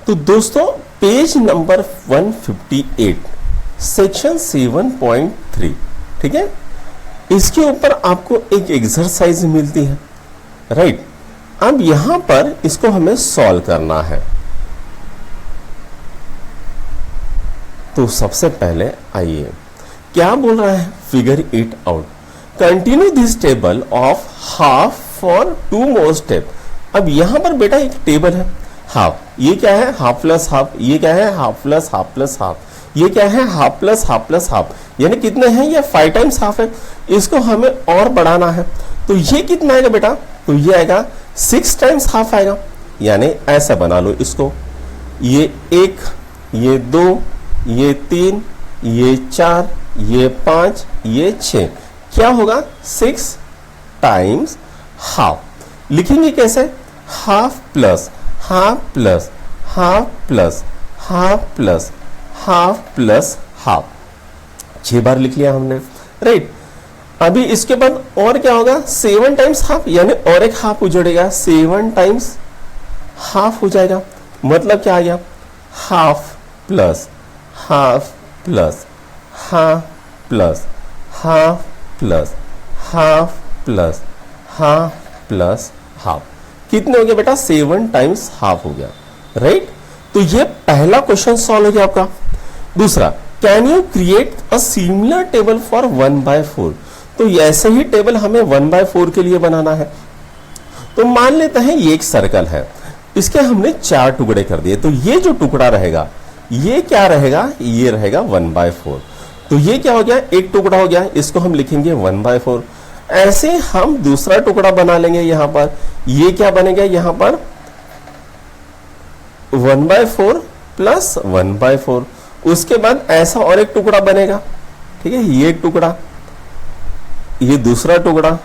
तो दोस्तों page number 158 section 7.3, ठीक है, इसके ऊपर आपको एक एक्सरसाइज मिलती है, राइट। अब यहां पर इसको हमें सॉल्व करना है। तो सबसे पहले आइए, क्या बोल रहा है, figure it out, continue this table of half for 2 more step. अब यहां पर बेटा एक टेबल है हाफ, ये क्या है, हाफ प्लस हाफ, ये क्या है, half plus half plus half, ये क्या है, half plus half plus half, यानी कितने हैं, ये 5 टाइम्स हाफ है। इसको हमें और बढ़ाना है, तो ये कितना आएगा बेटा, तो ये आएगा 6 टाइम्स हाफ आएगा, यानी ऐसा बना लो इसको, ये 1, ये 2, ये 3, ये 4, ये 5, ये 6, क्या होगा, 6 टाइम्स हाफ। लिखेंगे कैसे, half plus half plus half plus half plus half plus half, 6 बार लिख लिया हमने, राइट। अभी इसके बाद और क्या होगा, 7 टाइम्स हाफ, यानी और एक हाफ उजड़ेगा, 7 टाइम्स हाफ हो जाएगा। मतलब क्या आ गया, half plus half plus half plus half plus half plus half plus half, कितने हो गए बेटा, 7 टाइम्स हाफ हो गया, राइट। तो ये पहला क्वेश्चन सॉल्व हो गया आपका। दूसरा, can you create a similar table for 1/4। तो ऐसे ही टेबल हमें 1/4 के लिए बनाना है। तो मान लेते हैं ये एक सर्कल है, इसके हमने 4 टुकड़े कर दिए, तो ये जो टुकड़ा रहेगा ये क्या रहेगा, ये रहेगा 1/4। तो ये क्या हो गया, एक टुकड़ा हो गया, इसको हम लिखेंगे 1/4। ऐसे हम दूसरा टुकड़ा बना लेंगे, यहां पर ये क्या बनेगा, यहां पर 1/4 प्लस 1/4। उसके बाद ऐसा और एक टुकड़ा बनेगा, ठीक है, ये एक टुकड़ा, ये दूसरा टुकड़ा,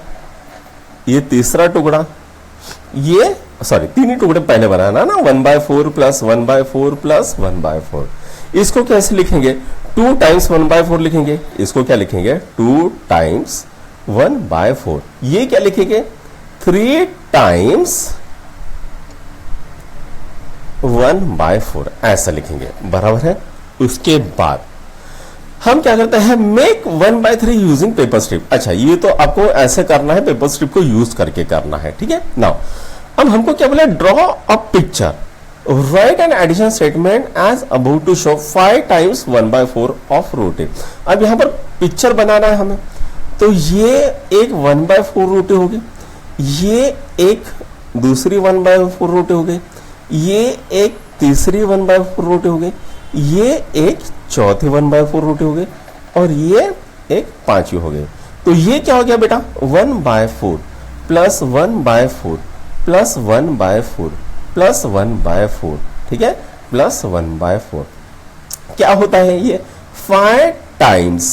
ये तीसरा टुकड़ा, ये सॉरी 3 ही टुकड़े पहले बनाना ना, 1/4 प्लस 1/4 प्लस 1/4। इसको कैसे लिखेंगे, 2 टाइम्स 1/4 लिखेंगे, इसको क्या लिखेंगे, 2 टाइम्स 1/4। ये क्या लिखेंगे, 3 टाइम्स 1/4, ऐसा लिखेंगे, बराबर है। उसके बाद हम क्या करते हैं, मेक 1/3 यूजिंग पेपर स्ट्रिप। अच्छा, ये तो आपको ऐसे करना है, पेपर स्ट्रिप को यूज करके करना है, ठीक है। नाउ अब हमको क्या बोला, draw a picture, write an addition statement as about to show 5 times 1/4 of roti. अब यहां पर पिक्चर बनाना है हमें, तो ये एक 1/4 रोटी हो गई, ये एक दूसरी 1/4 रोटी हो गई, ये एक तीसरी 1/4 रोटी हो गई, ये एक चौथी 1/4 रोटी हो गई, और ये एक 5वीं हो गई। तो ये क्या हो गया बेटा, 1/4 प्लस 1/4 प्लस 1/4 प्लस 1/4, ठीक है, प्लस 1/4 क्या होता है, ये 5 टाइम्स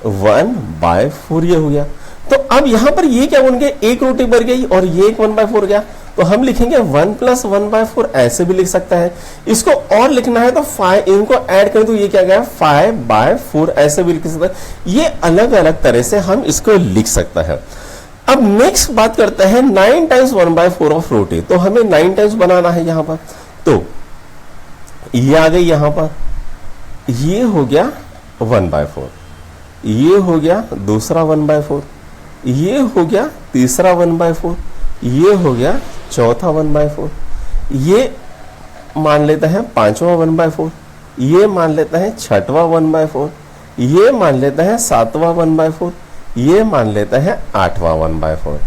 1/4 ये हो गया। तो अब यहां पर ये क्या बन गया, एक रोटी बढ़ गई और ये एक 1/4 गया, तो हम लिखेंगे 1 प्लस 1/4, ऐसे भी लिख सकता है। इसको और लिखना है तो 5, इनको ऐड करें तो ये क्या गया, 5/4, ऐसे भी लिख सकता है। ये अलग अलग तरह से हम इसको लिख सकता है। अब नेक्स्ट बात करते हैं 9 टाइम्स 1/4 ऑफ रोटी। तो हमें 9 टाइम्स बनाना है यहां पर, तो ये आ गई यहां पर, ये हो गया 1/4, ये हो गया दूसरा 1/4, ये हो गया तीसरा 1/4, ये हो गया चौथा 1/4, ये मान लेते हैं 5वां 1/4, ये मान लेते हैं 6वां 1/4, ये मान लेते हैं 7वां 1/4, ये मान लेते हैं 8वां 1/4,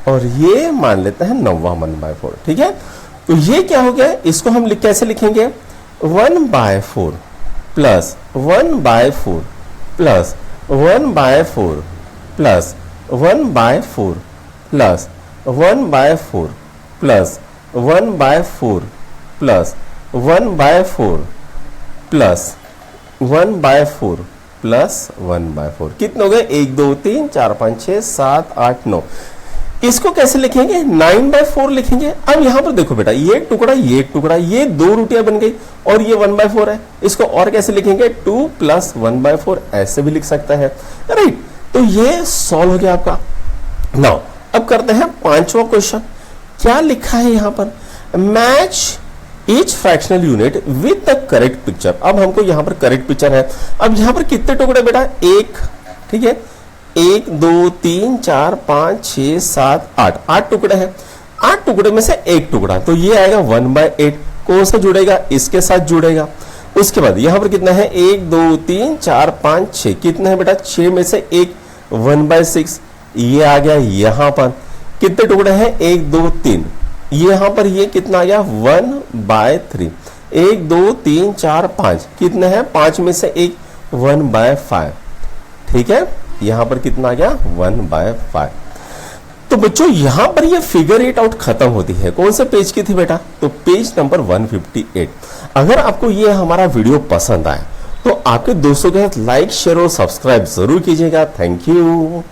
और ये मान लेते हैं 9वां 1/4, ठीक है। तो ये क्या हो गया, इसको हम कैसे लिखेंगे, 1/4 plus 1/4 plus 1/4 plus 1/4 plus 1/4 plus 1/4 plus 1/4 plus 1/4 plus 1/4, कितने हो गए, 1 2 3 4 5 6 7 8 9। इसको कैसे लिखेंगे, 9/4 लिखेंगे। अब यहां पर देखो बेटा, ये एक टुकड़ा, ये एक टुकड़ा, ये 2 रोटियां बन गई, और ये 1/4 है। इसको और कैसे लिखेंगे, 2 प्लस 1/4, ऐसे भी लिख सकता है, राइट। तो ये सॉल्व हो गया आपका। नाउ अब करते हैं 5वां क्वेश्चन। क्या लिखा है यहां पर, match each fractional unit with the correct picture. अब हमको यहाँ पर करेक्ट पिक्चर है। अब यहाँ पर कितने टुकड़े बेटा, एक, ठीक है, 1 2 3 4 5 6 7 8, 8 टुकड़े हैं। 8 टुकड़े में से एक टुकड़ा, तो ये आएगा 1/8। कौन सा जुड़ेगा, इसके साथ जुड़ेगा। उसके बाद यहाँ पर कितना है, 1 2 3 4 5 6, कितने हैं बेटा, 6 में से एक 1/6, ये आ गया। यहाँ पर कितने टुकड़े हैं, 1 2 3, यहाँ पर ये कितना आ गया, 1/3। 1 2 3 4 5, कितने हैं, 5 में से एक 1/5, ठीक है। यहाँ पर कितना आ गया, 1/5। तो बच्चों यहाँ पर ये फिगर 8 आउट खत्म होती है। कौन से पेज की थी बेटा, तो पेज नंबर 158। अगर आपको ये हमारा वीडियो पसंद आए तो आपके दोस्तों के साथ लाइक शेयर और सब्सक्राइब जरूर कीजिएगा। Thank you.